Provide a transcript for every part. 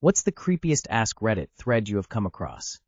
What's the creepiest Ask Reddit thread you have come across?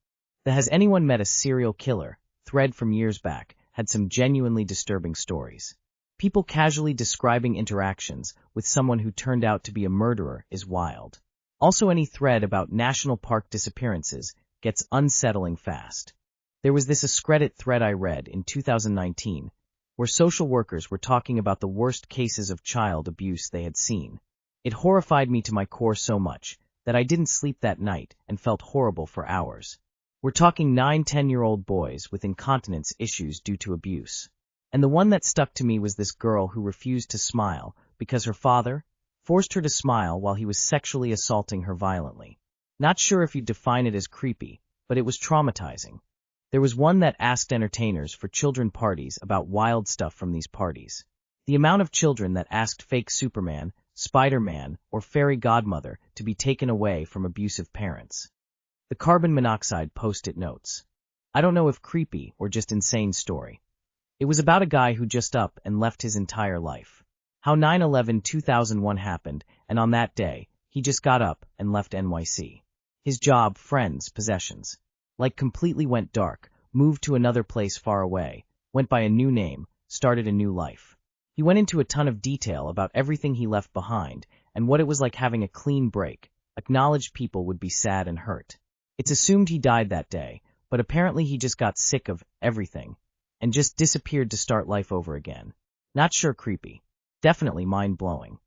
The Has Anyone Met a Serial Killer thread from years back had some genuinely disturbing stories. People casually describing interactions with someone who turned out to be a murderer is wild. Also, any thread about national park disappearances gets unsettling fast. There was this Reddit thread I read in 2019 where social workers were talking about the worst cases of child abuse they had seen. It horrified me to my core so much that I didn't sleep that night and felt horrible for hours. We're talking 9-10-year-old boys with incontinence issues due to abuse. And the one that stuck to me was this girl who refused to smile because her father forced her to smile while he was sexually assaulting her violently. Not sure if you'd define it as creepy, but it was traumatizing. There was one that asked entertainers for children parties about wild stuff from these parties. The amount of children that asked fake Superman, Spider-Man, or fairy godmother to be taken away from abusive parents. The carbon monoxide post-it notes. I don't know if creepy or just insane story. It was about a guy who just up and left his entire life. How 9/11/2001 happened, and on that day, he just got up and left NYC. His job, friends, possessions. Like completely went dark, moved to another place far away, went by a new name, started a new life. He went into a ton of detail about everything he left behind and what it was like having a clean break. Acknowledged people would be sad and hurt. It's assumed he died that day, but apparently he just got sick of everything and just disappeared to start life over again. Not sure creepy. Definitely mind-blowing.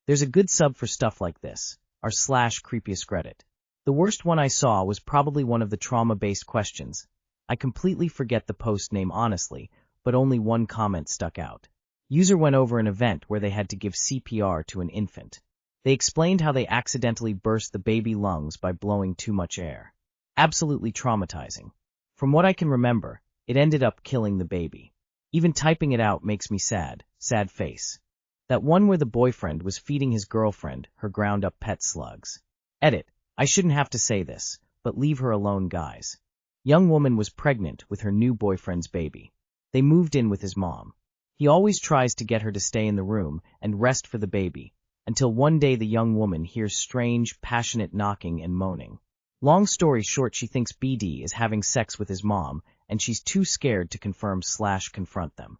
There's a good sub for stuff like this, r/creepiest Reddit. The worst one I saw was probably one of the trauma-based questions. I completely forget the post name honestly, but only one comment stuck out. User went over an event where they had to give CPR to an infant. They explained how they accidentally burst the baby lungs by blowing too much air. Absolutely traumatizing. From what I can remember, it ended up killing the baby. Even typing it out makes me sad face. That one where the boyfriend was feeding his girlfriend her ground-up pet slugs. Edit. I shouldn't have to say this, but leave her alone, guys. Young woman was pregnant with her new boyfriend's baby. They moved in with his mom. He always tries to get her to stay in the room and rest for the baby, until one day the young woman hears strange, passionate knocking and moaning. Long story short, she thinks BD is having sex with his mom, and she's too scared to confirm/confront them.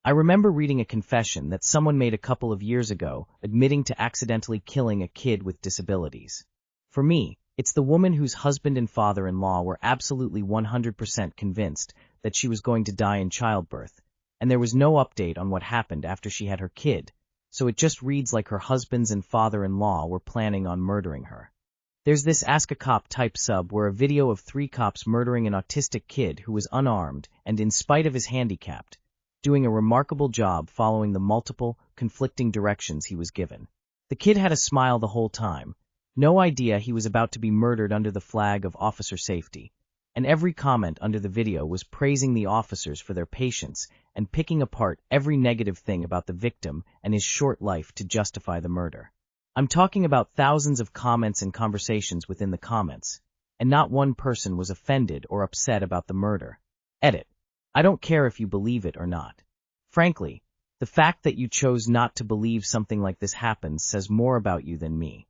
I remember reading a confession that someone made a couple of years ago, admitting to accidentally killing a kid with disabilities. For me, it's the woman whose husband and father-in-law were absolutely 100% convinced that she was going to die in childbirth, and there was no update on what happened after she had her kid, so it just reads like her husbands and father-in-law were planning on murdering her. There's this Ask a Cop type sub where a video of 3 cops murdering an autistic kid who was unarmed and, in spite of his handicap, doing a remarkable job following the multiple, conflicting directions he was given. The kid had a smile the whole time, no idea he was about to be murdered under the flag of officer safety, and every comment under the video was praising the officers for their patience and picking apart every negative thing about the victim and his short life to justify the murder. I'm talking about thousands of comments and conversations within the comments, and not one person was offended or upset about the murder. Edit. I don't care if you believe it or not. Frankly, the fact that you chose not to believe something like this happens says more about you than me.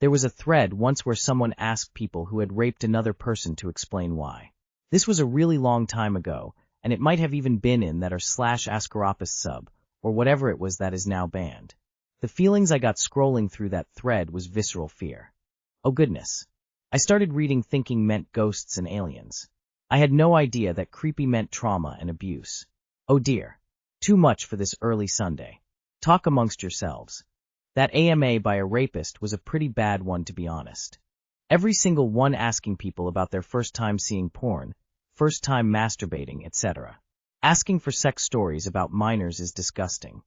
There was a thread once where someone asked people who had raped another person to explain why. This was a really long time ago, and it might have even been in that r/askeropist sub, or whatever it was that is now banned. The feelings I got scrolling through that thread was visceral fear. Oh goodness. I started reading thinking meant ghosts and aliens. I had no idea that creepy meant trauma and abuse. Oh dear. Too much for this early Sunday. Talk amongst yourselves. That AMA by a rapist was a pretty bad one, to be honest. Every single one asking people about their first time seeing porn, first time masturbating, etc. Asking for sex stories about minors is disgusting.